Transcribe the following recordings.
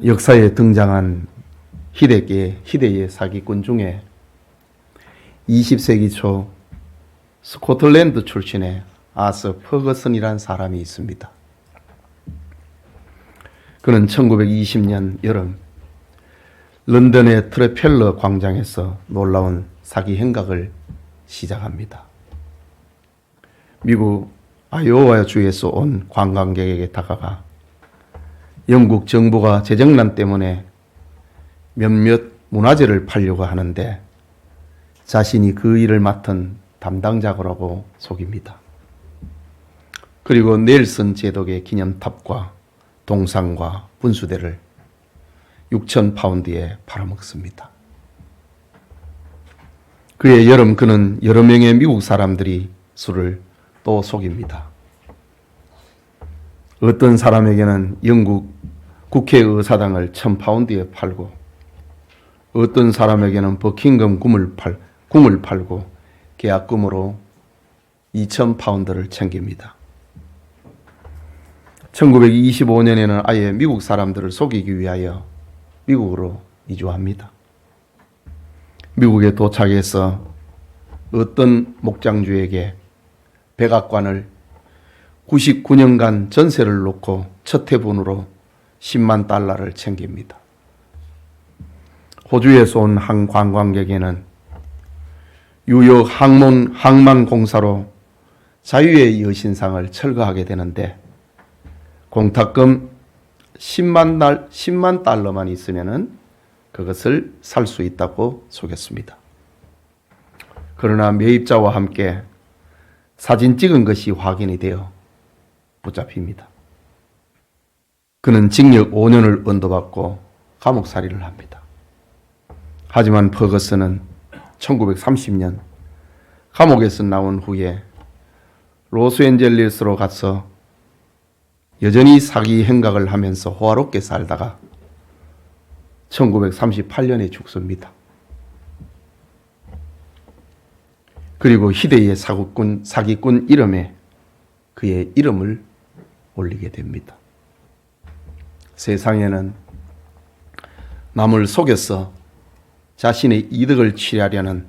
역사에 등장한 희대의 사기꾼 중에 20세기 초 스코틀랜드 출신의 아서 퍼거슨이라는 사람이 있습니다. 그는 1920년 여름 런던의 트래펠러 광장에서 놀라운 사기 행각을 시작합니다. 미국 아이오와 주에서 온 관광객에게 다가가 영국 정부가 재정난 때문에 몇몇 문화재를 팔려고 하는데 자신이 그 일을 맡은 담당자라고 속입니다. 그리고 넬슨 제독의 기념탑과 동상과 분수대를 6,000파운드에 팔아먹습니다. 그의 여름 그는 여러 명의 미국 사람들이 수를 또 속입니다. 어떤 사람에게는 영국 국회의사당을 1,000파운드에 팔고 어떤 사람에게는 버킹엄 궁을 팔고 계약금으로 2,000파운드를 챙깁니다. 1925년에는 아예 미국 사람들을 속이기 위하여 미국으로 이주합니다. 미국에 도착해서 어떤 목장주에게 백악관을 99년간 전세를 놓고 첫 해분으로 10만 달러를 챙깁니다. 호주에서 온 한 관광객에는 뉴욕 항만공사로 자유의 여신상을 철거하게 되는데 공탁금 10만 달러만 있으면은 그것을 살 수 있다고 속였습니다. 그러나 매입자와 함께 사진 찍은 것이 확인이 되어 붙잡힙니다. 그는 징역 5년을 언도받고 감옥살이를 합니다. 하지만 퍼거슨은 1930년 감옥에서 나온 후에 로스앤젤레스로 가서 여전히 사기 행각을 하면서 호화롭게 살다가 1938년에 죽습니다. 그리고 희대의 사기꾼 이름에 그의 이름을 올리게 됩니다. 세상에는 남을 속여서 자신의 이득을 취하려는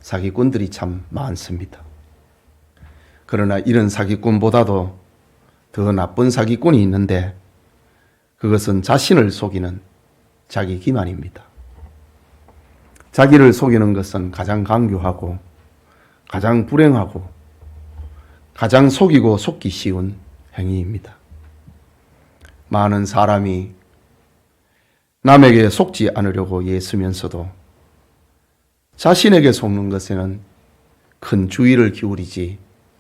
사기꾼들이 참 많습니다. 그러나 이런 사기꾼보다도 더 나쁜 사기꾼이 있는데 그것은 자신을 속이는 자기 기만입니다. 자기를 속이는 것은 가장 강교하고 가장 불행하고 가장 속이고 속기 쉬운 행위입니다. 많은 사람이 남에게 속지 않으려고 애쓰면서도 자신에게 속는 것에는 큰 주의를 기울이지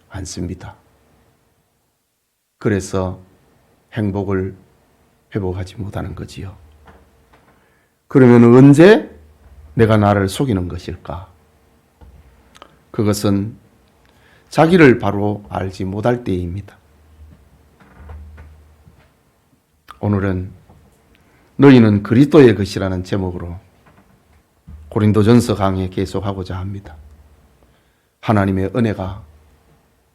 않습니다. 그래서 행복을 회복하지 못하는 거지요. 그러면 언제 내가 나를 속이는 것일까? 그것은 자기를 바로 알지 못할 때입니다. 오늘은 너희는 그리스도의 것이라는 제목으로 고린도전서 강의 계속하고자 합니다. 하나님의 은혜가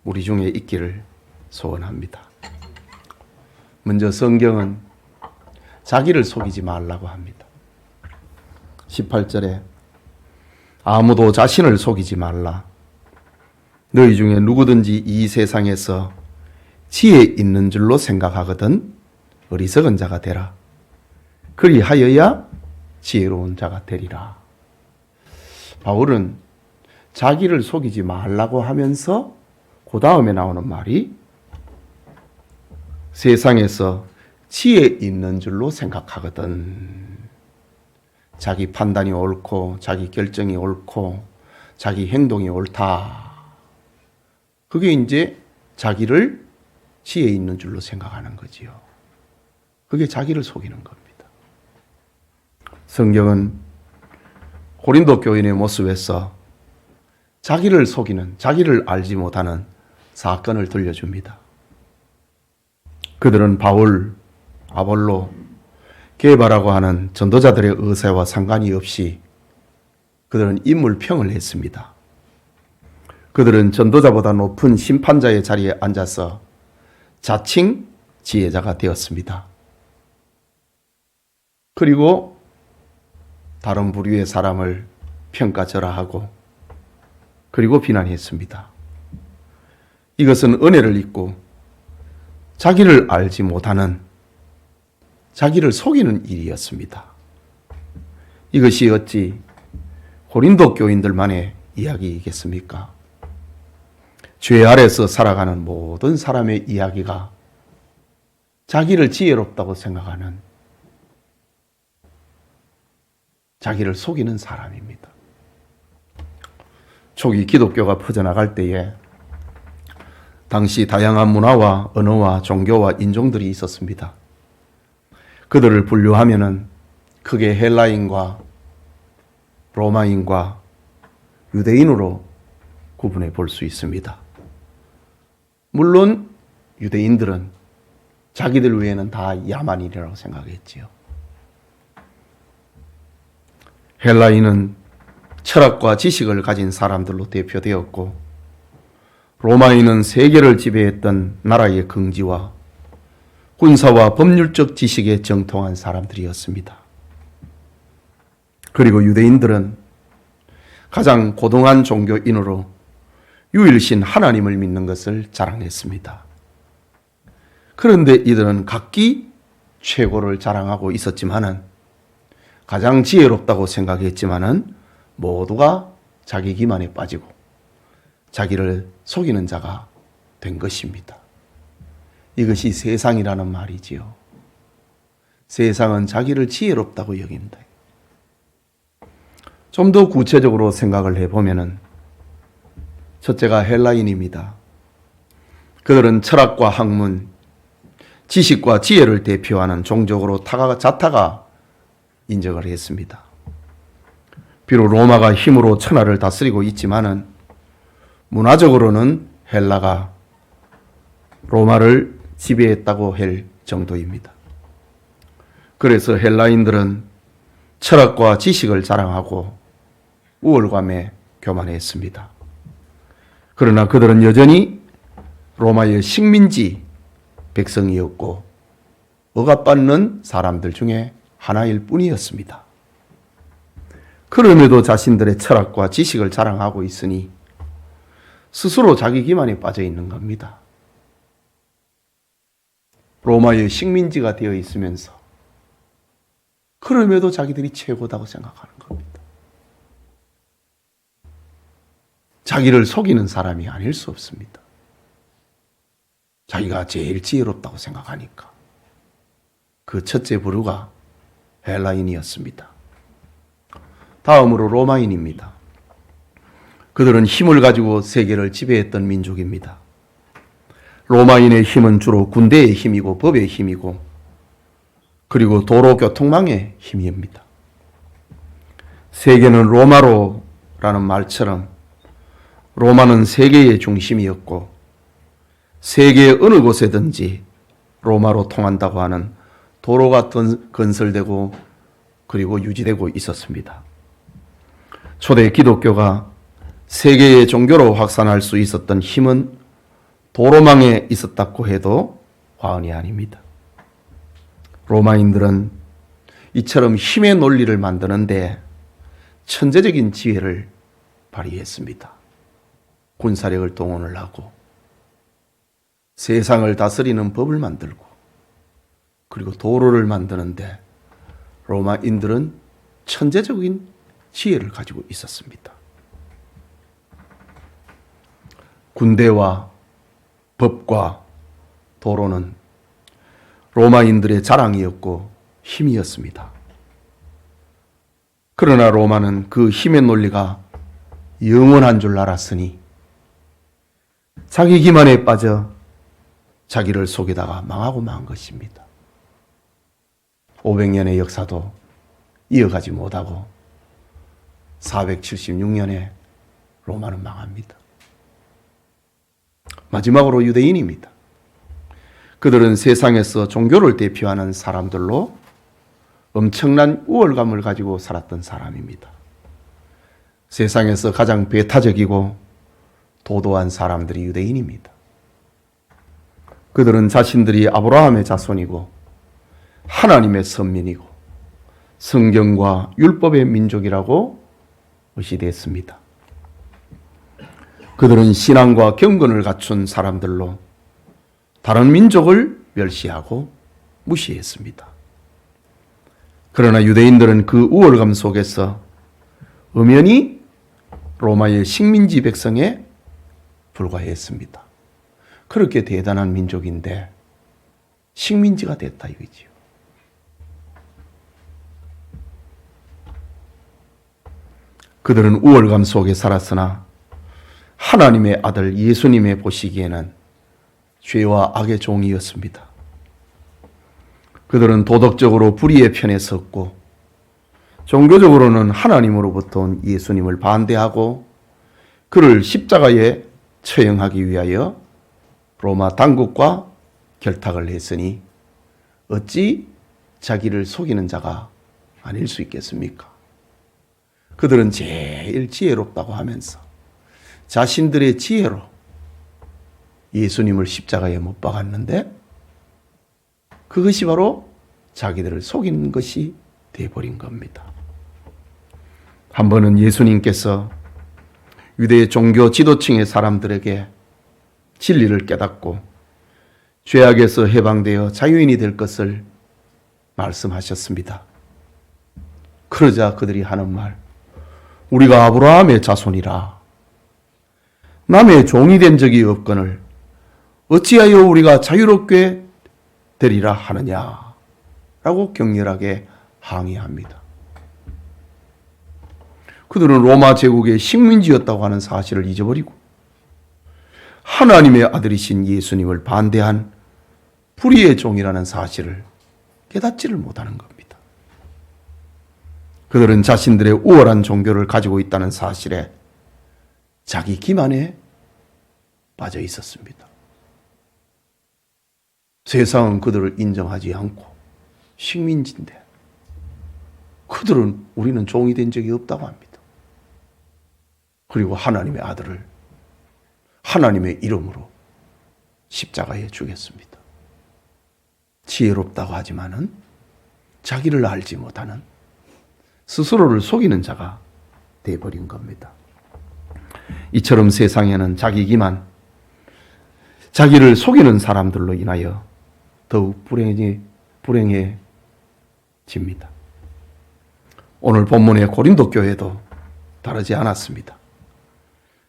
우리 중에 있기를 소원합니다. 먼저 성경은 자기를 속이지 말라고 합니다. 18절에 아무도 자신을 속이지 말라. 너희 중에 누구든지 이 세상에서 지혜 있는 줄로 생각하거든 어리석은 자가 되라. 그리하여야 지혜로운 자가 되리라. 바울은 자기를 속이지 말라고 하면서 그 다음에 나오는 말이 세상에서 지혜 있는 줄로 생각하거든. 자기 판단이 옳고 자기 결정이 옳고 자기 행동이 옳다. 그게 이제 자기를 지혜 있는 줄로 생각하는 거지요. 그게 자기를 속이는 겁니다. 성경은 고린도 교인의 모습에서 자기를 속이는, 자기를 알지 못하는 사건을 들려줍니다. 그들은 바울, 아볼로, 게바라고 하는 전도자들의 의사와 상관이 없이 그들은 인물평을 했습니다. 그들은 전도자보다 높은 심판자의 자리에 앉아서 자칭 지혜자가 되었습니다. 그리고 다른 부류의 사람을 평가절하하고 그리고 비난했습니다. 이것은 은혜를 잊고 자기를 알지 못하는, 자기를 속이는 일이었습니다. 이것이 어찌 고린도 교인들만의 이야기이겠습니까? 죄 아래서 살아가는 모든 사람의 이야기가 자기를 지혜롭다고 생각하는, 자기를 속이는 사람입니다. 초기 기독교가 퍼져나갈 때에 당시 다양한 문화와 언어와 종교와 인종들이 있었습니다. 그들을 분류하면은 크게 헬라인과 로마인과 유대인으로 구분해 볼 수 있습니다. 물론 유대인들은 자기들 외에는 다 야만인이라고 생각했지요. 헬라인은 철학과 지식을 가진 사람들로 대표되었고, 로마인은 세계를 지배했던 나라의 긍지와 군사와 법률적 지식에 정통한 사람들이었습니다. 그리고 유대인들은 가장 고등한 종교인으로 유일신 하나님을 믿는 것을 자랑했습니다. 그런데 이들은 각기 최고를 자랑하고 있었지만은, 가장 지혜롭다고 생각했지만은 모두가 자기 기만에 빠지고 자기를 속이는 자가 된 것입니다. 이것이 세상이라는 말이지요. 세상은 자기를 지혜롭다고 여긴다. 좀 더 구체적으로 생각을 해보면은, 첫째가 헬라인입니다. 그들은 철학과 학문, 지식과 지혜를 대표하는 종족으로 자타가 인정을 했습니다. 비록 로마가 힘으로 천하를 다스리고 있지만은 문화적으로는 헬라가 로마를 지배했다고 할 정도입니다. 그래서 헬라인들은 철학과 지식을 자랑하고 우월감에 교만했습니다. 그러나 그들은 여전히 로마의 식민지 백성이었고 억압받는 사람들 중에 하나일 뿐이었습니다. 그럼에도 자신들의 철학과 지식을 자랑하고 있으니 스스로 자기 기만에 빠져 있는 겁니다. 로마의 식민지가 되어 있으면서 그럼에도 자기들이 최고다고 생각하는 겁니다. 자기를 속이는 사람이 아닐 수 없습니다. 자기가 제일 지혜롭다고 생각하니까. 그 첫째 부류가 헬라인이었습니다. 다음으로 로마인입니다. 그들은 힘을 가지고 세계를 지배했던 민족입니다. 로마인의 힘은 주로 군대의 힘이고 법의 힘이고 그리고 도로 교통망의 힘입니다. 세계는 로마로라는 말처럼 로마는 세계의 중심이었고 세계의 어느 곳에든지 로마로 통한다고 하는 도로가 건설되고 그리고 유지되고 있었습니다. 초대 기독교가 세계의 종교로 확산할 수 있었던 힘은 도로망에 있었다고 해도 과언이 아닙니다. 로마인들은 이처럼 힘의 논리를 만드는데 천재적인 지혜를 발휘했습니다. 군사력을 동원을 하고 세상을 다스리는 법을 만들고 그리고 도로를 만드는데 로마인들은 천재적인 지혜를 가지고 있었습니다. 군대와 법과 도로는 로마인들의 자랑이었고 힘이었습니다. 그러나 로마는 그 힘의 논리가 영원한 줄 알았으니 자기 기만에 빠져 자기를 속이다가 망하고 만 것입니다. 500년의 역사도 이어가지 못하고 476년에 로마는 망합니다. 마지막으로 유대인입니다. 그들은 세상에서 종교를 대표하는 사람들로 엄청난 우월감을 가지고 살았던 사람입니다. 세상에서 가장 배타적이고 도도한 사람들이 유대인입니다. 그들은 자신들이 아브라함의 자손이고 하나님의 선민이고 성경과 율법의 민족이라고 의시됐습니다. 그들은 신앙과 경건을 갖춘 사람들로 다른 민족을 멸시하고 무시했습니다. 그러나 유대인들은 그 우월감 속에서 엄연히 로마의 식민지 백성에 불과했습니다. 그렇게 대단한 민족인데 식민지가 됐다 이거지요. 그들은 우월감 속에 살았으나 하나님의 아들 예수님의 보시기에는 죄와 악의 종이었습니다. 그들은 도덕적으로 불의의 편에 섰고 종교적으로는 하나님으로부터 온 예수님을 반대하고 그를 십자가에 처형하기 위하여 로마 당국과 결탁을 했으니 어찌 자기를 속이는 자가 아닐 수 있겠습니까? 그들은 제일 지혜롭다고 하면서 자신들의 지혜로 예수님을 십자가에 못 박았는데 그것이 바로 자기들을 속이는 것이 되어버린 겁니다. 한 번은 예수님께서 유대 종교 지도층의 사람들에게 진리를 깨닫고 죄악에서 해방되어 자유인이 될 것을 말씀하셨습니다. 그러자 그들이 하는 말, 우리가 아브라함의 자손이라 남의 종이 된 적이 없거늘 어찌하여 우리가 자유롭게 되리라 하느냐라고 격렬하게 항의합니다. 그들은 로마 제국의 식민지였다고 하는 사실을 잊어버리고 하나님의 아들이신 예수님을 반대한 불의의 종이라는 사실을 깨닫지를 못하는 겁니다. 그들은 자신들의 우월한 종교를 가지고 있다는 사실에 자기 기만에 빠져 있었습니다. 세상은 그들을 인정하지 않고 식민지인데 그들은 우리는 종이 된 적이 없다고 합니다. 그리고 하나님의 아들을 하나님의 이름으로 십자가에 죽였습니다. 지혜롭다고 하지만은 자기를 알지 못하는 스스로를 속이는 자가 되어버린 겁니다. 이처럼 세상에는 자기 기만, 자기를 속이는 사람들로 인하여 더욱 불행해집니다. 오늘 본문의 고린도 교회도 다르지 않았습니다.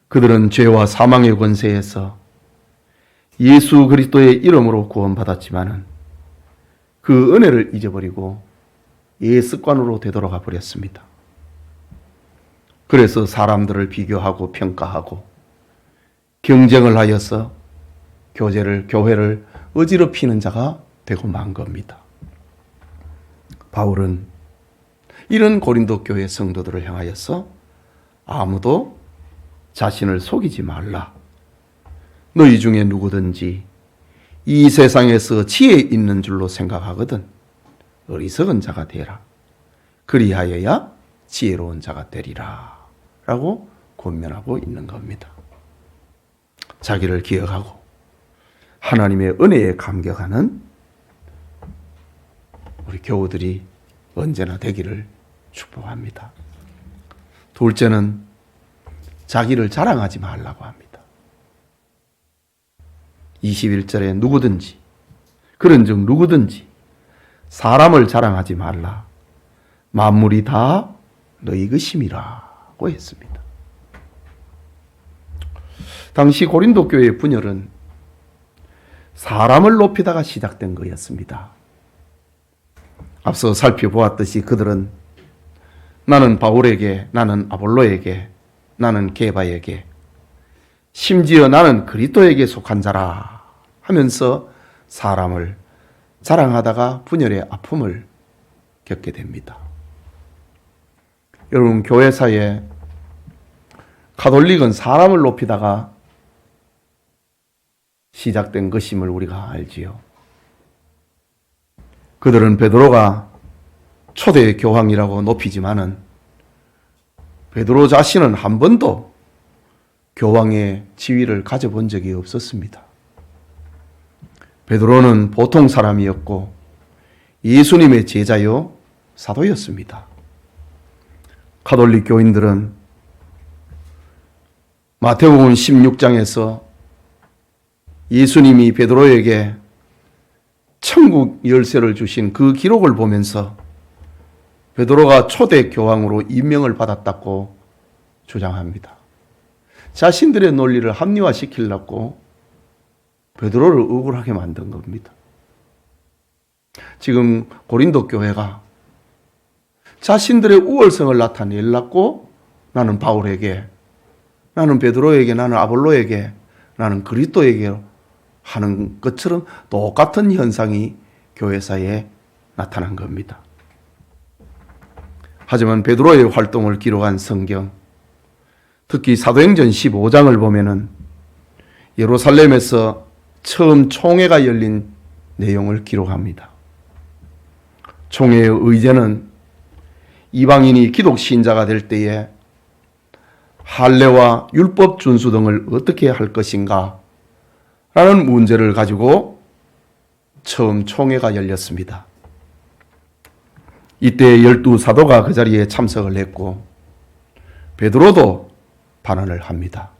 그들은 죄와 사망의 권세에서 예수 그리스도의 이름으로 구원받았지만은 그 은혜를 잊어버리고 옛 습관으로 되돌아가 버렸습니다. 그래서 사람들을 비교하고 평가하고 경쟁을 하여서 교회를 어지럽히는 자가 되고 만 겁니다. 바울은 이런 고린도 교회 성도들을 향하여서 아무도 자신을 속이지 말라. 너희 중에 누구든지 이 세상에서 지혜 있는 줄로 생각하거든 어리석은 자가 되라. 그리하여야 지혜로운 자가 되리라. 라고 권면하고 있는 겁니다. 자기를 기억하고 하나님의 은혜에 감격하는 우리 교우들이 언제나 되기를 축복합니다. 둘째는 자기를 자랑하지 말라고 합니다. 21절에 누구든지 그런즉 누구든지 사람을 자랑하지 말라. 만물이 다 너희 것임이라고 했습니다. 당시 고린도 교회의 분열은 사람을 높이다가 시작된 거였습니다. 앞서 살펴보았듯이 그들은 나는 바울에게, 나는 아볼로에게, 나는 게바에게, 심지어 나는 그리스도에게 속한 자라 하면서 사람을 자랑하다가 분열의 아픔을 겪게 됩니다. 여러분, 교회사에 가톨릭은 사람을 높이다가 시작된 것임을 우리가 알지요. 그들은 베드로가 초대 교황이라고 높이지만은 베드로 자신은 한 번도 교황의 지위를 가져본 적이 없었습니다. 베드로는 보통 사람이었고 예수님의 제자요 사도였습니다. 가톨릭 교인들은 마태복음 16장에서 예수님이 베드로에게 천국 열쇠를 주신 그 기록을 보면서 베드로가 초대 교황으로 임명을 받았다고 주장합니다. 자신들의 논리를 합리화시키려고 베드로를 억울하게 만든 겁니다. 지금 고린도 교회가 자신들의 우월성을 나타내려고 나는 바울에게, 나는 베드로에게, 나는 아볼로에게, 나는 그리스도에게 하는 것처럼 똑같은 현상이 교회사에 나타난 겁니다. 하지만 베드로의 활동을 기록한 성경, 특히 사도행전 15장을 보면은 예루살렘에서 처음 총회가 열린 내용을 기록합니다. 총회의 의제는 이방인이 기독 신자가 될 때에 할례와 율법 준수 등을 어떻게 할 것인가 라는 문제를 가지고 처음 총회가 열렸습니다. 이때 12사도가 그 자리에 참석을 했고 베드로도 발언을 합니다.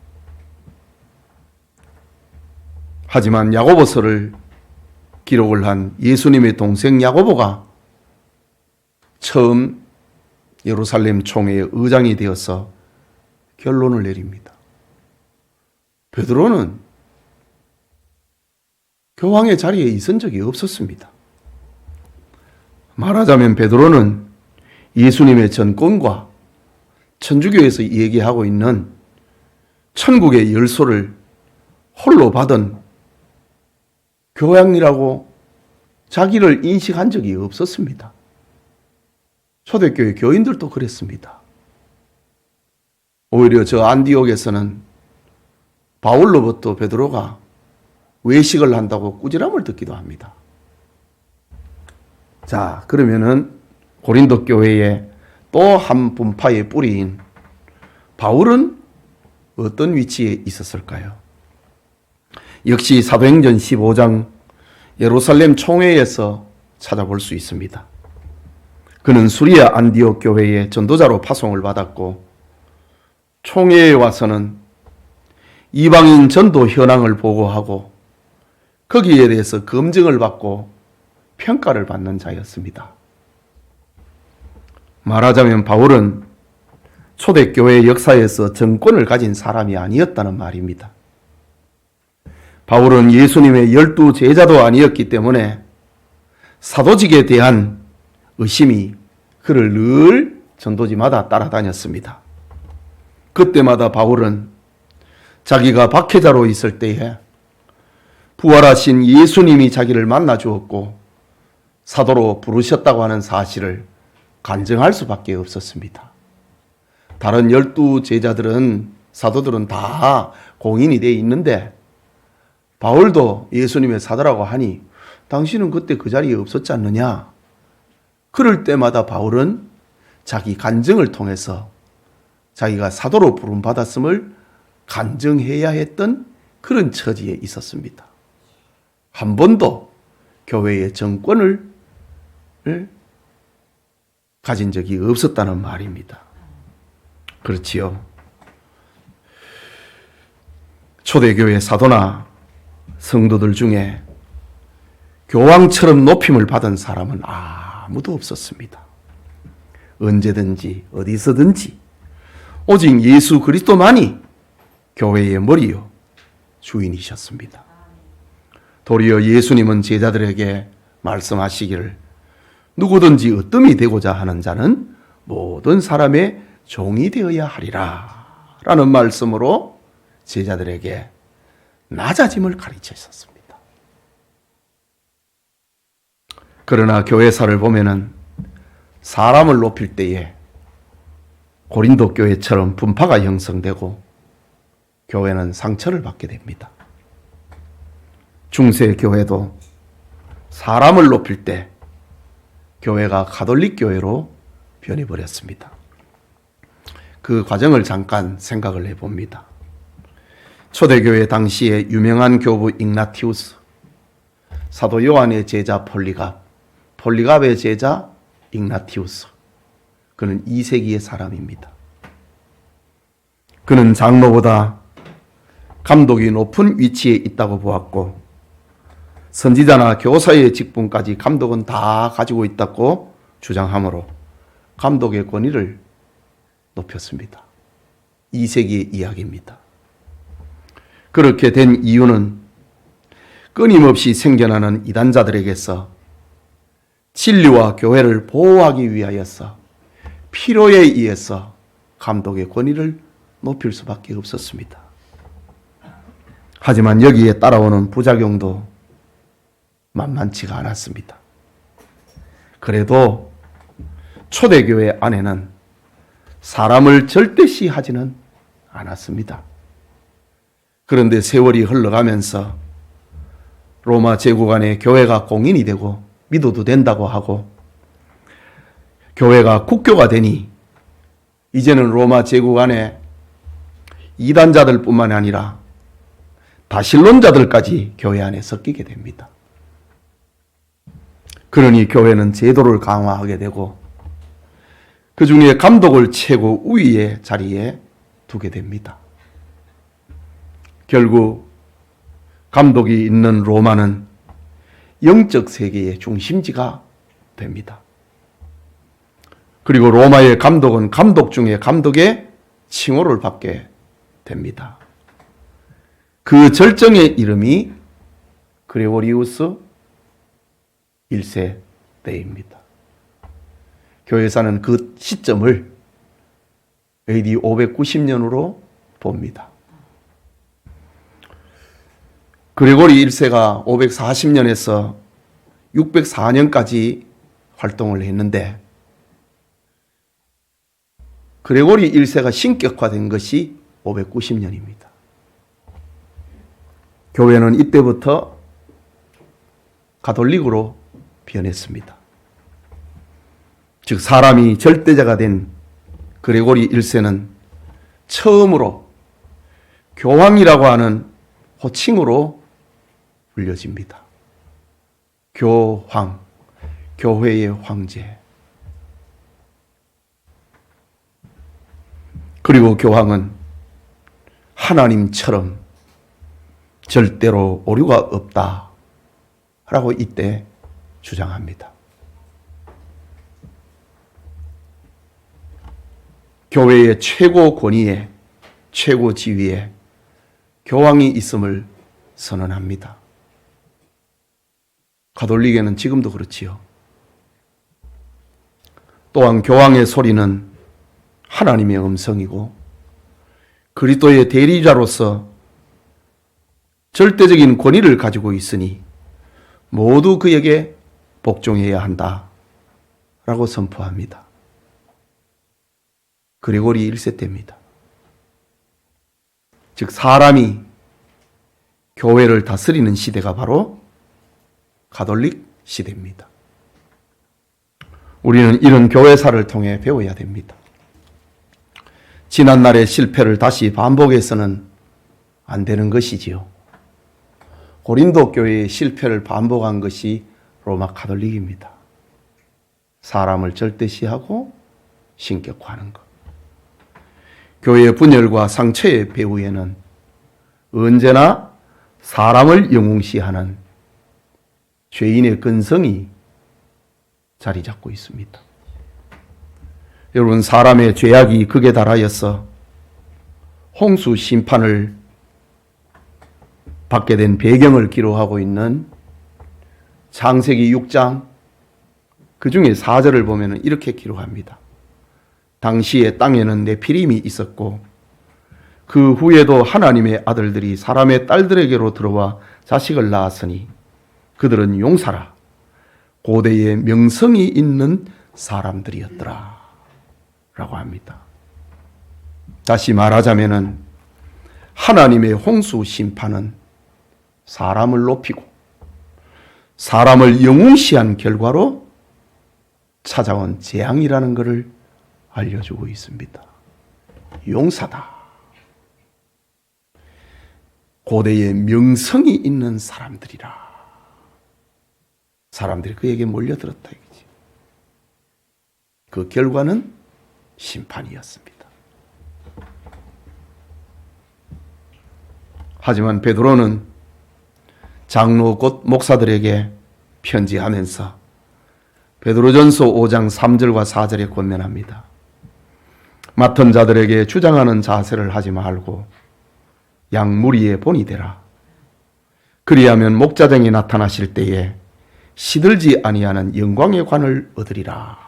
하지만 야고보서를 기록을 한 예수님의 동생 야고보가 처음 예루살렘 총회의 의장이 되어서 결론을 내립니다. 베드로는 교황의 자리에 있은 적이 없었습니다. 말하자면 베드로는 예수님의 전권과 천주교에서 얘기하고 있는 천국의 열쇠를 홀로 받은 교황이라고 자기를 인식한 적이 없었습니다. 초대교회 교인들도 그랬습니다. 오히려 저 안디옥에서는 바울로부터 베드로가 외식을 한다고 꾸지람을 듣기도 합니다. 자, 그러면은 고린도 교회의 또 한 분파의 뿌리인 바울은 어떤 위치에 있었을까요? 역시 사도행전 15장 예루살렘 총회에서 찾아볼 수 있습니다. 그는 수리아 안디옥 교회의 전도자로 파송을 받았고 총회에 와서는 이방인 전도 현황을 보고하고 거기에 대해서 검증을 받고 평가를 받는 자였습니다. 말하자면 바울은 초대교회 역사에서 정권을 가진 사람이 아니었다는 말입니다. 바울은 예수님의 12 제자도 아니었기 때문에 사도직에 대한 의심이 그를 늘 전도지마다 따라다녔습니다. 그때마다 바울은 자기가 박해자로 있을 때에 부활하신 예수님이 자기를 만나 주었고 사도로 부르셨다고 하는 사실을 간증할 수밖에 없었습니다. 다른 12 제자들은, 사도들은 다 공인이 되어 있는데 바울도 예수님의 사도라고 하니 당신은 그때 그 자리에 없었지 않느냐? 그럴 때마다 바울은 자기 간증을 통해서 자기가 사도로 부름받았음을 간증해야 했던 그런 처지에 있었습니다. 한 번도 교회의 정권을 가진 적이 없었다는 말입니다. 그렇지요. 초대교회 사도나 성도들 중에 교황처럼 높임을 받은 사람은 아무도 없었습니다. 언제든지 어디서든지 오직 예수 그리스도만이 교회의 머리요 주인이셨습니다. 도리어 예수님은 제자들에게 말씀하시기를 누구든지 으뜸이 되고자 하는 자는 모든 사람의 종이 되어야 하리라 라는 말씀으로 제자들에게 낮아짐을 가르치셨습니다. 그러나 교회사를 보면은 사람을 높일 때에 고린도 교회처럼 분파가 형성되고 교회는 상처를 받게 됩니다. 중세 교회도 사람을 높일 때 교회가 가톨릭 교회로 변해버렸습니다. 그 과정을 잠깐 생각을 해봅니다. 초대교회 당시에 유명한 교부 ig나티우스, 사도 요한의 제자 폴리갑, 폴리갑의 제자 igna티우스. 그는 2세기의 사람입니다. 그는 장로보다 감독이 높은 위치에 있다고 보았고 선지자나 교사의 직분까지 감독은 다 가지고 있다고 주장하므로 감독의 권위를 높였습니다. 2세기의 이야기입니다. 그렇게 된 이유는 끊임없이 생겨나는 이단자들에게서 진리와 교회를 보호하기 위하여서 필요에 의해서 감독의 권위를 높일 수밖에 없었습니다. 하지만 여기에 따라오는 부작용도 만만치가 않았습니다. 그래도 초대교회 안에는 사람을 절대시하지는 않았습니다. 그런데 세월이 흘러가면서 로마 제국 안에 교회가 공인이 되고 믿어도 된다고 하고 교회가 국교가 되니 이제는 로마 제국 안에 이단자들 뿐만 아니라 다신론자들까지 교회 안에 섞이게 됩니다. 그러니 교회는 제도를 강화하게 되고 그 중에 감독을 최고 우위의 자리에 두게 됩니다. 결국 감독이 있는 로마는 영적 세계의 중심지가 됩니다. 그리고 로마의 감독은 감독 중에 감독의 칭호를 받게 됩니다. 그 절정의 이름이 그레고리우스 1세 때입니다. 교회사는 그 시점을 AD 590년으로 봅니다. 그레고리 1세가 540년에서 604년까지 활동을 했는데 그레고리 1세가 신격화된 것이 590년입니다. 교회는 이때부터 가톨릭으로 변했습니다. 즉 사람이 절대자가 된 그레고리 1세는 처음으로 교황이라고 하는 호칭으로 불려집니다. 교황, 교회의 황제. 그리고 교황은 하나님처럼 절대로 오류가 없다라고 이때 주장합니다. 교회의 최고 권위에 최고 지위에 교황이 있음을 선언합니다. 가톨릭에는 지금도 그렇지요. 또한 교황의 소리는 하나님의 음성이고 그리스도의 대리자로서 절대적인 권위를 가지고 있으니 모두 그에게 복종해야 한다라고 선포합니다. 그레고리 1세 때입니다. 즉 사람이 교회를 다스리는 시대가 바로 가톨릭 시대입니다. 우리는 이런 교회사를 통해 배워야 됩니다. 지난날의 실패를 다시 반복해서는 안 되는 것이지요. 고린도 교회의 실패를 반복한 것이 로마 가톨릭입니다. 사람을 절대시하고 신격화하는 것. 교회의 분열과 상처의 배후에는 언제나 사람을 영웅시하는 죄인의 근성이 자리 잡고 있습니다. 여러분, 사람의 죄악이 극에 달하여서 홍수 심판을 받게 된 배경을 기록하고 있는 창세기 6장 그 중에 4절을 보면 이렇게 기록합니다. 당시에 땅에는 네피림이 있었고 그 후에도 하나님의 아들들이 사람의 딸들에게로 들어와 자식을 낳았으니 그들은 용사라 고대의 명성이 있는 사람들이었더라 라고 합니다. 다시 말하자면은 하나님의 홍수 심판은 사람을 높이고 사람을 영웅시한 결과로 찾아온 재앙이라는 것을 알려주고 있습니다. 용사다. 고대의 명성이 있는 사람들이라. 사람들이 그에게 몰려들었다 이거지. 그 결과는 심판이었습니다. 하지만 베드로는 장로 곧 목사들에게 편지하면서 베드로전서 5장 3절과 4절에 권면합니다. 맡은 자들에게 주장하는 자세를 하지 말고 양무리의 본이 되라. 그리하면 목자장이 나타나실 때에 시들지 아니하는 영광의 관을 얻으리라.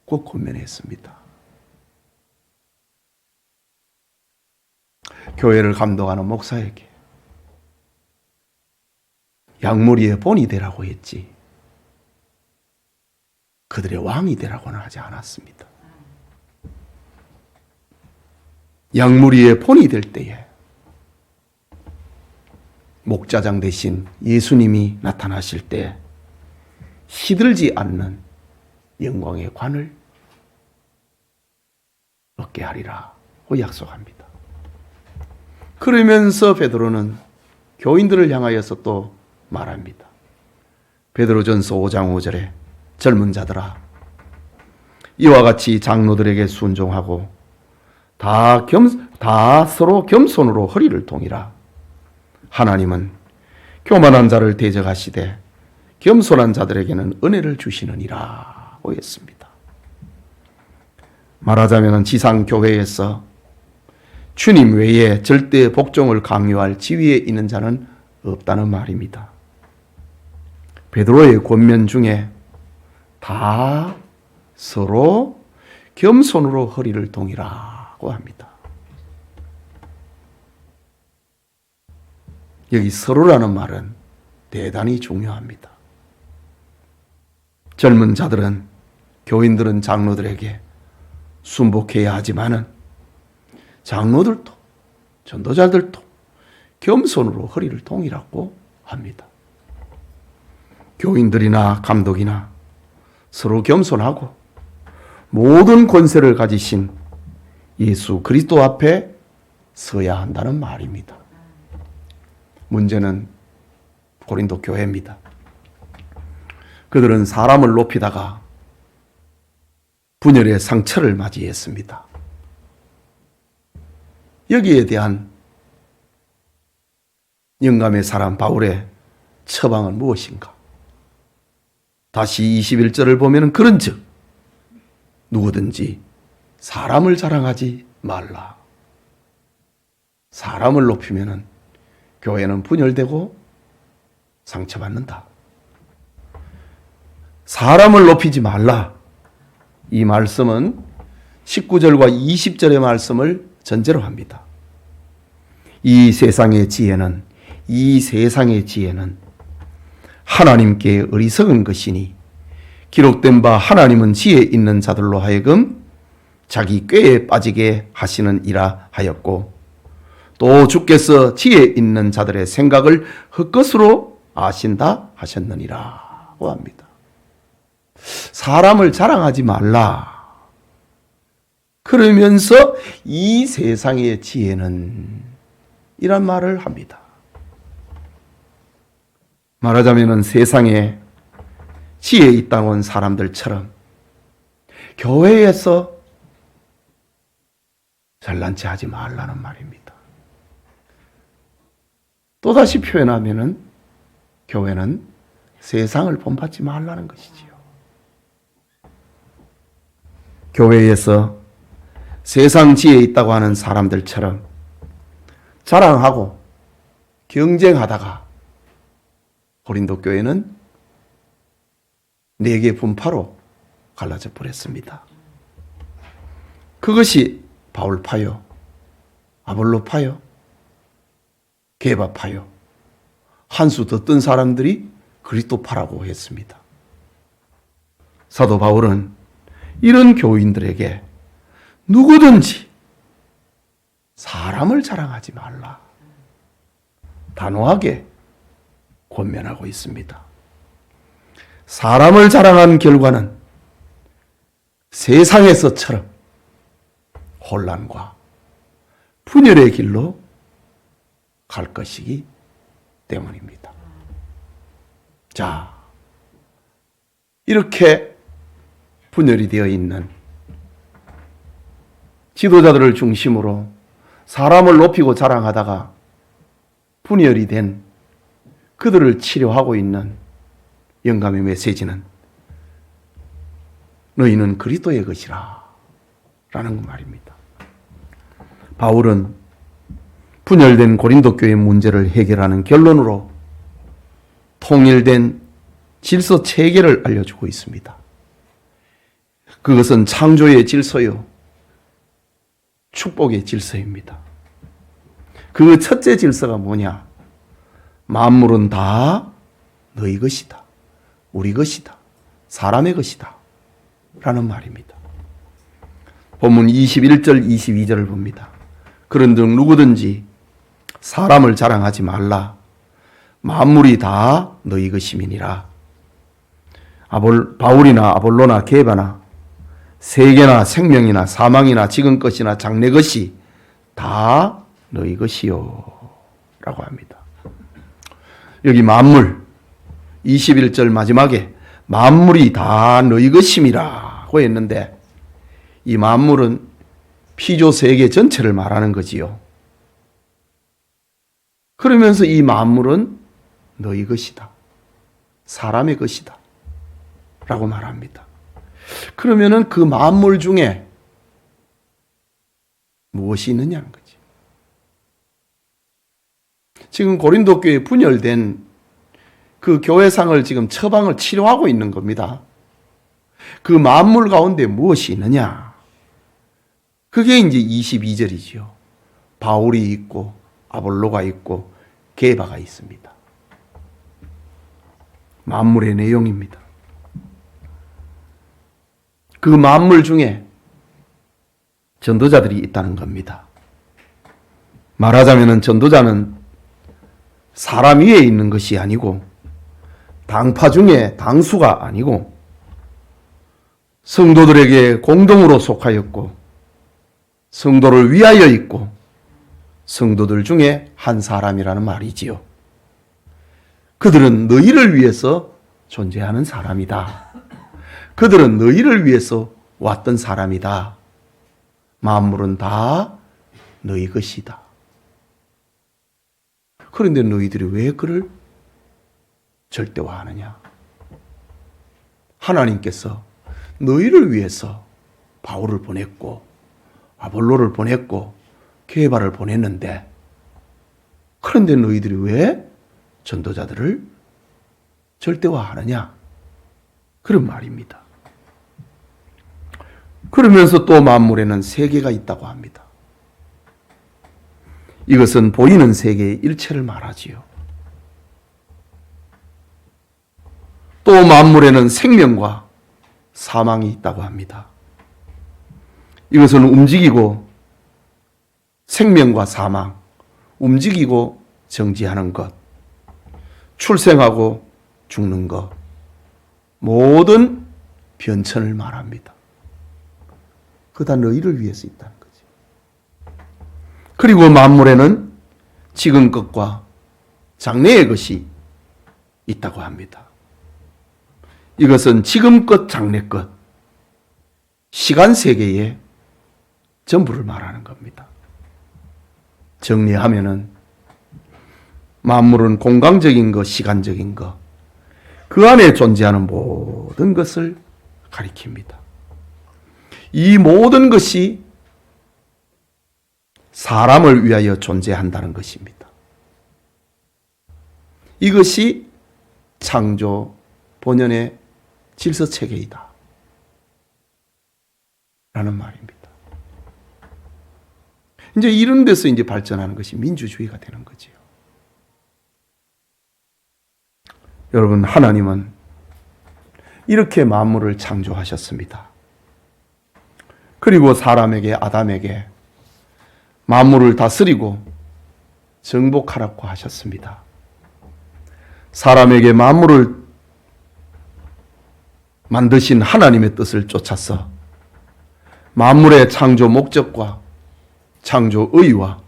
고 권면했습니다. 교회를 감독하는 목사에게 양무리의 본이 되라고 했지 그들의 왕이 되라고는 하지 않았습니다. 양무리의 본이 될 때에 목자장 대신 예수님이 나타나실 때 시들지 않는 영광의 관을 얻게 하리라고 약속합니다. 그러면서 베드로는 교인들을 향하여서 또 말합니다. 베드로전서 5장 5절에 젊은 자들아 이와 같이 장로들에게 순종하고 다 서로 겸손으로 허리를 동이라. 하나님은 교만한 자를 대적하시되 겸손한 자들에게는 은혜를 주시느니라고 했습니다. 말하자면 지상교회에서 주님 외에 절대 복종을 강요할 지위에 있는 자는 없다는 말입니다. 베드로의 권면 중에 다 서로 겸손으로 허리를 동이라고 합니다. 여기 서로라는 말은 대단히 중요합니다. 젊은 자들은 교인들은 장로들에게 순복해야 하지만은 장로들도 전도자들도 겸손으로 허리를 동이라고 합니다. 교인들이나 감독이나 서로 겸손하고 모든 권세를 가지신 예수 그리스도 앞에 서야 한다는 말입니다. 문제는 고린도 교회입니다. 그들은 사람을 높이다가 분열의 상처를 맞이했습니다. 여기에 대한 영감의 사람 바울의 처방은 무엇인가? 다시 21절을 보면 그런즉 누구든지 사람을 자랑하지 말라. 사람을 높이면 교회는 분열되고 상처받는다. 사람을 높이지 말라. 이 말씀은 19절과 20절의 말씀을 전제로 합니다. 이 세상의 지혜는 하나님께 어리석은 것이니 기록된 바 하나님은 지혜 있는 자들로 하여금 자기 꾀에 빠지게 하시느니라 하였고 또 주께서 지혜 있는 자들의 생각을 헛것으로 아신다 하셨느니라고 합니다. 사람을 자랑하지 말라. 그러면서 이 세상의 지혜는 이란 말을 합니다. 말하자면 세상에 지혜 있다고 한 사람들처럼 교회에서 잘난 체 하지 말라는 말입니다. 또다시 표현하면 교회는 세상을 본받지 말라는 것이지요. 교회에서 세상 지혜 있다고 하는 사람들처럼 자랑하고 경쟁하다가 고린도 교회는 4개 분파로 갈라져 버렸습니다. 그것이 바울파요, 아볼로파요, 게바파요, 한 수 더 뜬 사람들이 그리스도파라고 했습니다. 사도 바울은 이런 교인들에게 누구든지 사람을 자랑하지 말라 단호하게 권면하고 있습니다. 사람을 자랑한 결과는 세상에서처럼 혼란과 분열의 길로 갈 것이기 때문입니다. 자, 이렇게 분열이 되어 있는 지도자들을 중심으로 사람을 높이고 자랑하다가 분열이 된 그들을 치료하고 있는 영감의 메시지는 너희는 그리스도의 것이라 라는 말입니다. 바울은 분열된 고린도 교회 문제를 해결하는 결론으로 통일된 질서 체계를 알려주고 있습니다. 그것은 창조의 질서요, 축복의 질서입니다. 그 첫째 질서가 뭐냐? 만물은 다 너희 것이다, 우리 것이다, 사람의 것이다 라는 말입니다. 본문 21절 22절을 봅니다. 그런즉 누구든지 사람을 자랑하지 말라. 만물이 다 너희 것임이니라. 바울이나 아볼로나 게바나 세계나 생명이나 사망이나 지금 것이나 장래 것이 다 너희 것이요 라고 합니다. 여기 만물 21절 마지막에 만물이 다 너희 것임이라고 했는데 이 만물은 피조 세계 전체를 말하는 거지요. 그러면서 이 만물은 너희 것이다, 사람의 것이다 라고 말합니다. 그러면은 그 만물 중에 무엇이 있느냐는 거지. 지금 고린도 교회에 분열된 그 교회상을 지금 처방을 치료하고 있는 겁니다. 그 만물 가운데 무엇이 있느냐? 그게 이제 22절이지요. 바울이 있고 아볼로가 있고 게바가 있습니다. 만물의 내용입니다. 그 만물 중에 전도자들이 있다는 겁니다. 말하자면 전도자는 사람 위에 있는 것이 아니고 당파 중에 당수가 아니고 성도들에게 공동으로 속하였고 성도를 위하여 있고 성도들 중에 한 사람이라는 말이지요. 그들은 너희를 위해서 존재하는 사람이다. 그들은 너희를 위해서 왔던 사람이다. 만물은 다 너희 것이다. 그런데 너희들이 왜 그를 절대화하느냐? 하나님께서 너희를 위해서 바울을 보냈고 아볼로를 보냈고 게바를 보냈는데 그런데 너희들이 왜 전도자들을 절대화하느냐? 그런 말입니다. 그러면서 또 만물에는 세계가 있다고 합니다. 이것은 보이는 세계의 일체를 말하지요. 또 만물에는 생명과 사망이 있다고 합니다. 이것은 움직이고 생명과 사망, 움직이고 정지하는 것, 출생하고 죽는 것, 모든 변천을 말합니다. 그다 너희를 위해서 있다는 거지. 그리고 만물에는 지금 것과 장래의 것이 있다고 합니다. 이것은 지금 것, 장래 것, 시간 세계의 전부를 말하는 겁니다. 정리하면은 만물은 공간적인 것, 시간적인 것, 그 안에 존재하는 모든 것을 가리킵니다. 이 모든 것이 사람을 위하여 존재한다는 것입니다. 이것이 창조 본연의 질서체계이다 라는 말입니다. 이제 이런 데서 이제 발전하는 것이 민주주의가 되는 거지요. 여러분, 하나님은 이렇게 만물을 창조하셨습니다. 그리고 사람에게, 아담에게 만물을 다스리고 정복하라고 하셨습니다. 사람에게 만물을 만드신 하나님의 뜻을 쫓아서 만물의 창조 목적과 창조 의와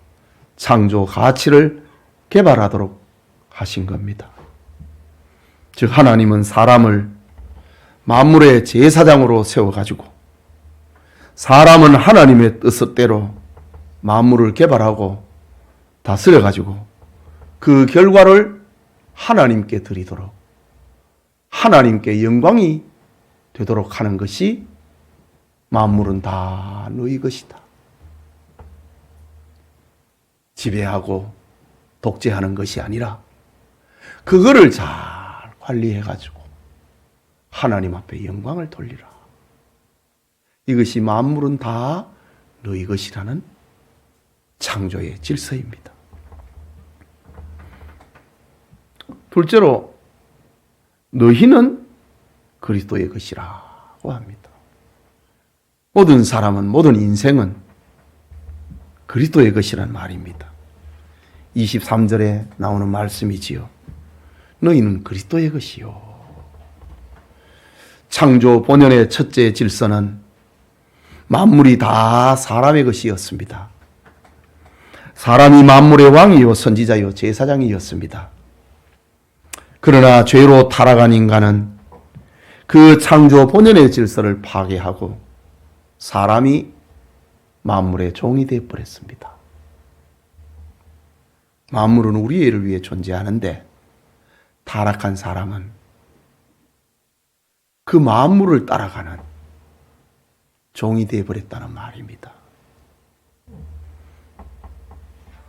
창조 가치를 개발하도록 하신 겁니다. 즉 하나님은 사람을 만물의 제사장으로 세워가지고 사람은 하나님의 뜻대로 만물을 개발하고 다스려가지고 그 결과를 하나님께 드리도록 하나님께 영광이 되도록 하는 것이 만물은 다 너희 것이다. 지배하고 독재하는 것이 아니라 그거를 잘 관리해가지고 하나님 앞에 영광을 돌리라. 이것이 만물은 다 너희 것이라는 창조의 질서입니다. 둘째로 너희는 그리스도의 것이라고 합니다. 모든 사람은, 모든 인생은 그리스도의 것이란 말입니다. 23절에 나오는 말씀이지요. 너희는 그리스도의 것이요. 창조 본연의 첫째 질서는 만물이 다 사람의 것이었습니다. 사람이 만물의 왕이요 선지자요 제사장이었습니다. 그러나 죄로 타락한 인간은 그 창조 본연의 질서를 파괴하고 사람이 만물의 종이 되어버렸습니다. 만물은 우리를 위해 존재하는데 타락한 사람은 그 만물을 따라가는 종이 되어버렸다는 말입니다.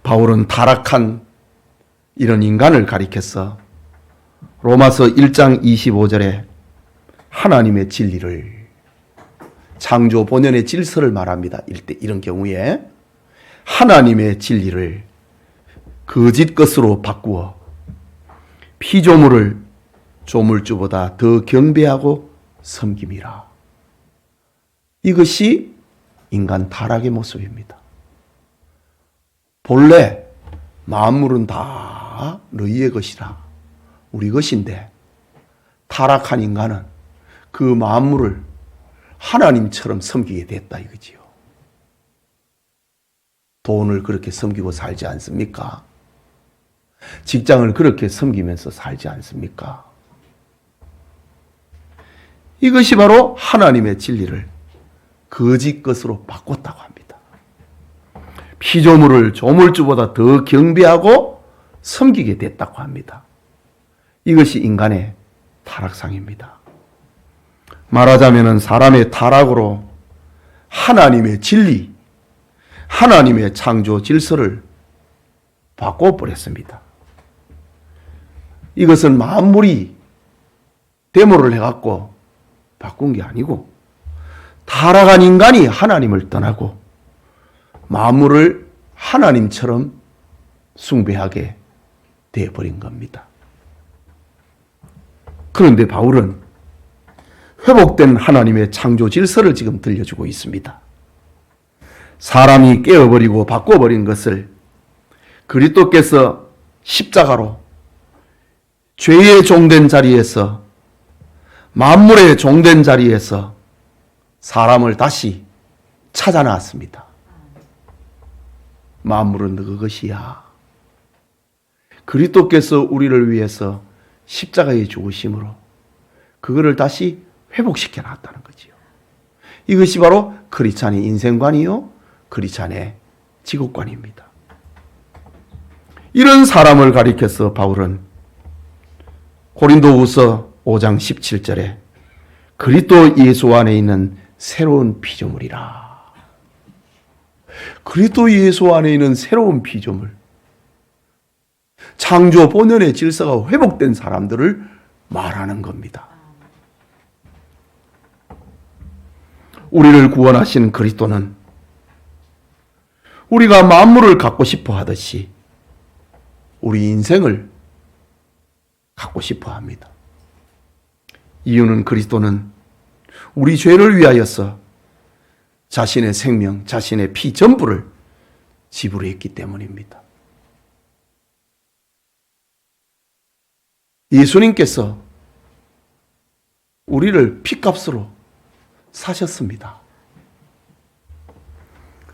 바울은 타락한 이런 인간을 가리켜서 로마서 1장 25절에 하나님의 진리를, 창조 본연의 질서를 말합니다. 이런 경우에 하나님의 진리를 거짓 것으로 바꾸어 피조물을 조물주보다 더 경배하고 섬김이라. 이것이 인간 타락의 모습입니다. 본래 만물은 다 너희의 것이라, 우리 것인데 타락한 인간은 그 만물을 하나님처럼 섬기게 됐다 이거지요. 돈을 그렇게 섬기고 살지 않습니까? 직장을 그렇게 섬기면서 살지 않습니까? 이것이 바로 하나님의 진리를 거짓 것으로 바꿨다고 합니다. 피조물을 조물주보다 더 경배하고 섬기게 됐다고 합니다. 이것이 인간의 타락상입니다. 말하자면 사람의 타락으로 하나님의 진리, 하나님의 창조 질서를 바꿔버렸습니다. 이것은 만물이 데모를 해갖고 바꾼 게 아니고 타락한 인간이 하나님을 떠나고 만물을 하나님처럼 숭배하게 되어버린 겁니다. 그런데 바울은 회복된 하나님의 창조 질서를 지금 들려주고 있습니다. 사람이 깨어버리고 바꿔버린 것을 그리스도께서 십자가로 죄의 종된 자리에서, 만물의 종된 자리에서 사람을 다시 찾아 나왔습니다. 만물은 너 것이야. 그리스도께서 우리를 위해서 십자가에 죽으심으로 그거를 다시 회복시켜 놨다는 거지요. 이것이 바로 크리스찬의 인생관이요, 크리스찬의 지국관입니다. 이런 사람을 가리켜서 바울은 고린도후서 5장 17절에 그리스도 예수 안에 있는 새로운 피조물이라. 그리스도 예수 안에 있는 새로운 피조물, 창조 본연의 질서가 회복된 사람들을 말하는 겁니다. 우리를 구원하신 그리스도는 우리가 만물을 갖고 싶어 하듯이 우리 인생을 갖고 싶어 합니다. 이유는 그리스도는 우리 죄를 위하여서 자신의 생명, 자신의 피 전부를 지불했기 때문입니다. 예수님께서 우리를 피값으로 사셨습니다.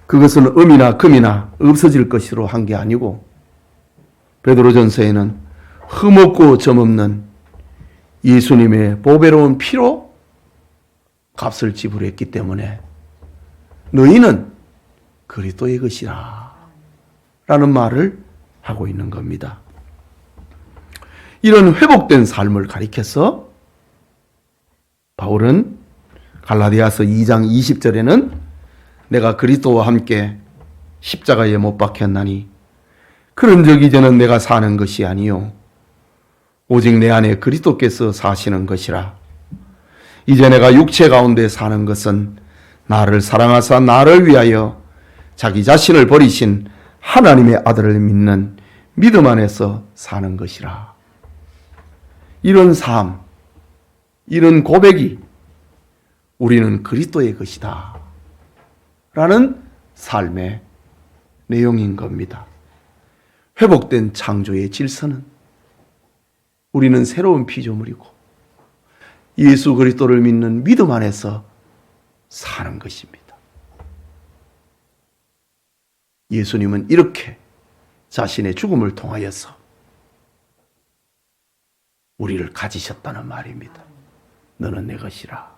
그것은 음이나 금이나 없어질 것으로 한 게 아니고 베드로전서에는 흠없고 점없는 예수님의 보배로운 피로 값을 지불했기 때문에 너희는 그리스도의 것이라 라는 말을 하고 있는 겁니다. 이런 회복된 삶을 가리켜서 바울은 갈라디아서 2장 20절에는 내가 그리스도와 함께 십자가에 못 박혔나니 그런 적 이제는 내가 사는 것이 아니요 오직 내 안에 그리스도께서 사시는 것이라. 이제 내가 육체 가운데 사는 것은 나를 사랑하사 나를 위하여 자기 자신을 버리신 하나님의 아들을 믿는 믿음 안에서 사는 것이라. 이런 삶, 이런 고백이 우리는 그리스도의 것이다 라는 삶의 내용인 겁니다. 회복된 창조의 질서는 우리는 새로운 피조물이고 예수 그리스도를 믿는 믿음 안에서 사는 것입니다. 예수님은 이렇게 자신의 죽음을 통하여서 우리를 가지셨다는 말입니다. 너는 내 것이라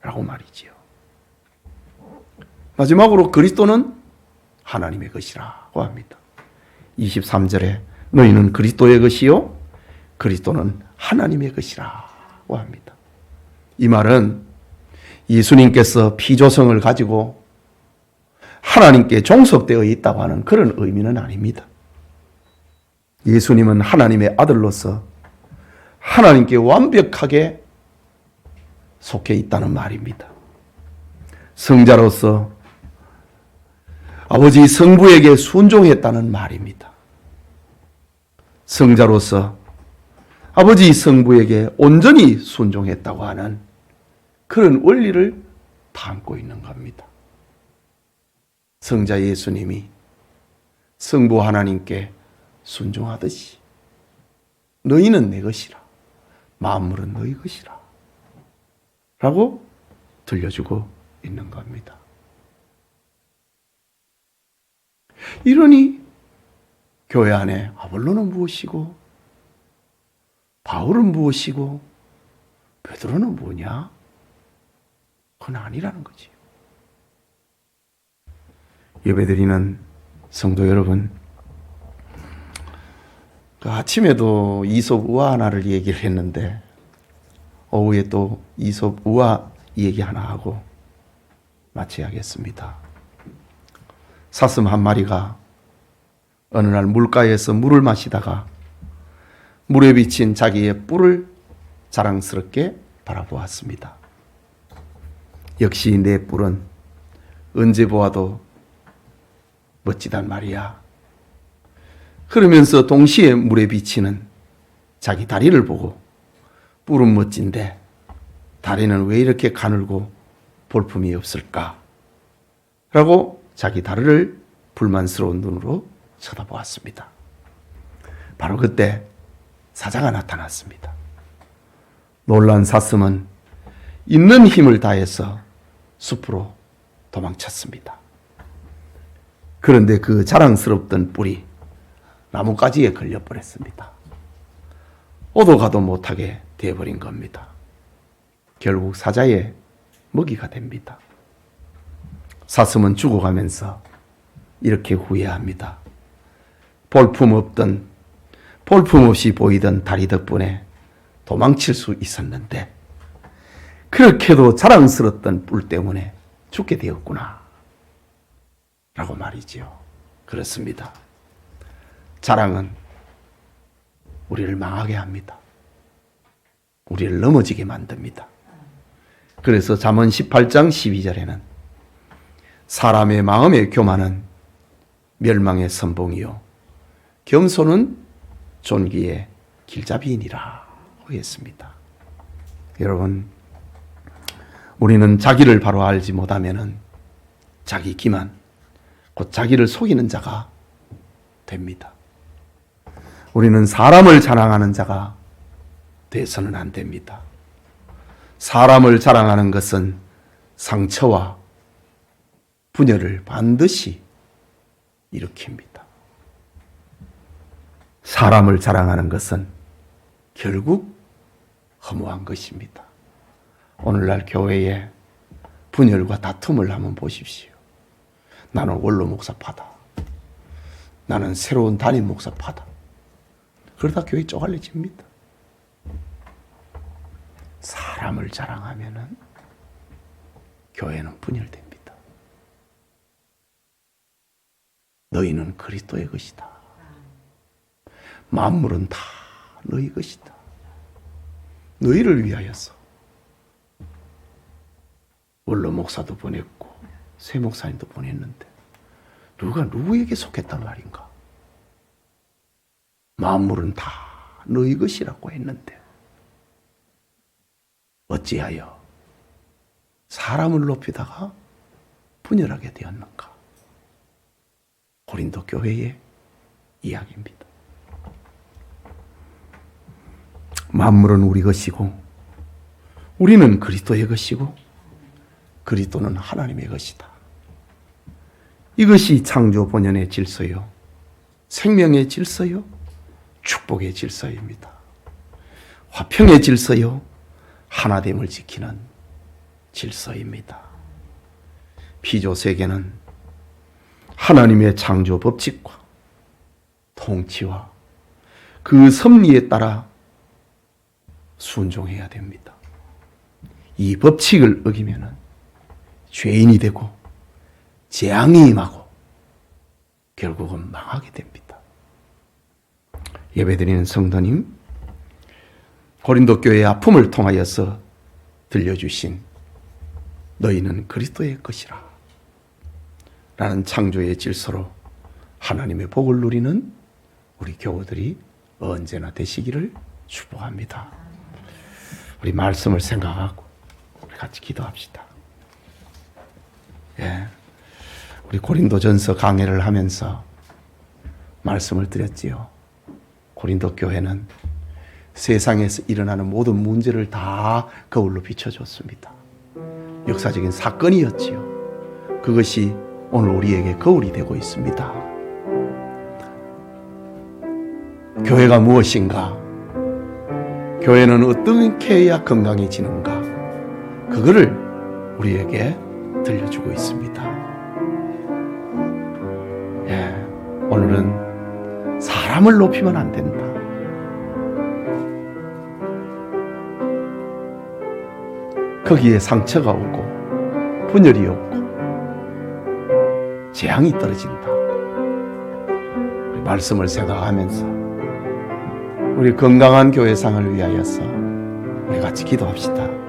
라고 말이지요. 마지막으로 그리스도는 하나님의 것이라고 합니다. 23절에 너희는 그리스도의 것이요 그리스도는 하나님의 것이라고 합니다. 이 말은 예수님께서 피조성을 가지고 하나님께 종속되어 있다고 하는 그런 의미는 아닙니다. 예수님은 하나님의 아들로서 하나님께 완벽하게 속해 있다는 말입니다. 성자로서 아버지 성부에게 순종했다는 말입니다. 성자로서 아버지 성부에게 온전히 순종했다고 하는 그런 원리를 담고 있는 겁니다. 성자 예수님이 성부 하나님께 순종하듯이 너희는 내 것이라 만물은 너희 것이라 라고 들려주고 있는 겁니다. 이러니 교회 안에 아볼로는 무엇이고 바울은 무엇이고 베드로는 뭐냐? 그건 아니라는 거지. 예배드리는 성도 여러분, 그 아침에도 이솝 우화 하나를 얘기를 했는데 오후에 또 이솝 우화 얘기 하나 하고 마쳐야겠습니다. 사슴 한 마리가 어느 날 물가에서 물을 마시다가 물에 비친 자기의 뿔을 자랑스럽게 바라보았습니다. 역시 내 뿔은 언제 보아도 멋지단 말이야. 그러면서 동시에 물에 비치는 자기 다리를 보고 뿔은 멋진데 다리는 왜 이렇게 가늘고 볼품이 없을까? 라고 자기 다리를 불만스러운 눈으로 쳐다보았습니다. 바로 그때 사자가 나타났습니다. 놀란 사슴은 있는 힘을 다해서 숲으로 도망쳤습니다. 그런데 그 자랑스럽던 뿔이 나뭇가지에 걸려버렸습니다. 오도 가도 못하게 되어버린 겁니다. 결국 사자의 먹이가 됩니다. 사슴은 죽어가면서 이렇게 후회합니다. 볼품없이 보이던 다리 덕분에 도망칠 수 있었는데 그렇게도 자랑스럽던 뿔 때문에 죽게 되었구나 라고 말이지요. 그렇습니다. 자랑은 우리를 망하게 합니다. 우리를 넘어지게 만듭니다. 그래서 잠언 18장 12절에는 사람의 마음의 교만은 멸망의 선봉이요 겸손은 존귀의 길잡이이니라 했습니다. 여러분, 우리는 자기를 바로 알지 못하면은 자기 기만, 곧 자기를 속이는 자가 됩니다. 우리는 사람을 자랑하는 자가 돼서는 안 됩니다. 사람을 자랑하는 것은 상처와 분열을 반드시 일으킵니다. 사람을 자랑하는 것은 결국 허무한 것입니다. 오늘날 교회에 분열과 다툼을 한번 보십시오. 나는 원로 목사파다. 나는 새로운 담임 목사파다. 그러다 교회 쪼갈려집니다. 사람을 자랑하면은 교회는 분열됩니다. 너희는 그리스도의 것이다. 만물은 다 너희 것이다. 너희를 위하여서 원로 목사도 보냈고 새 목사님도 보냈는데 누가 누구에게 속했단 말인가? 만물은 다 너희 것이라고 했는데 어찌하여 사람을 높이다가 분열하게 되었는가? 고린도 교회의 이야기입니다. 만물은 우리 것이고 우리는 그리스도의 것이고 그리스도는 하나님의 것이다. 이것이 창조 본연의 질서요, 생명의 질서요, 축복의 질서입니다. 화평의 질서요, 하나됨을 지키는 질서입니다. 피조 세계는 하나님의 창조 법칙과 통치와 그 섭리에 따라 순종해야 됩니다. 이 법칙을 어기면은 죄인이 되고 재앙이 임하고 결국은 망하게 됩니다. 예배드리는 성도님, 고린도 교회의 아픔을 통하여서 들려주신 너희는 그리스도의 것이라 라는 창조의 질서로 하나님의 복을 누리는 우리 교우들이 언제나 되시기를 축복합니다. 우리 말씀을 생각하고 우리 같이 기도합시다. 예, 우리 고린도전서 강해를 하면서 말씀을 드렸지요. 고린도 교회는 세상에서 일어나는 모든 문제를 다 거울로 비춰줬습니다. 역사적인 사건이었지요. 그것이 오늘 우리에게 거울이 되고 있습니다. 교회가 무엇인가? 교회는 어떻게 해야 건강해지는가? 그거를 우리에게 들려주고 있습니다. 예, 오늘은 사람을 높이면 안 된다. 거기에 상처가 오고 분열이 없고 재앙이 떨어진다. 우리 말씀을 생각하면서 우리 건강한 교회상을 위하여서 우리 같이 기도합시다.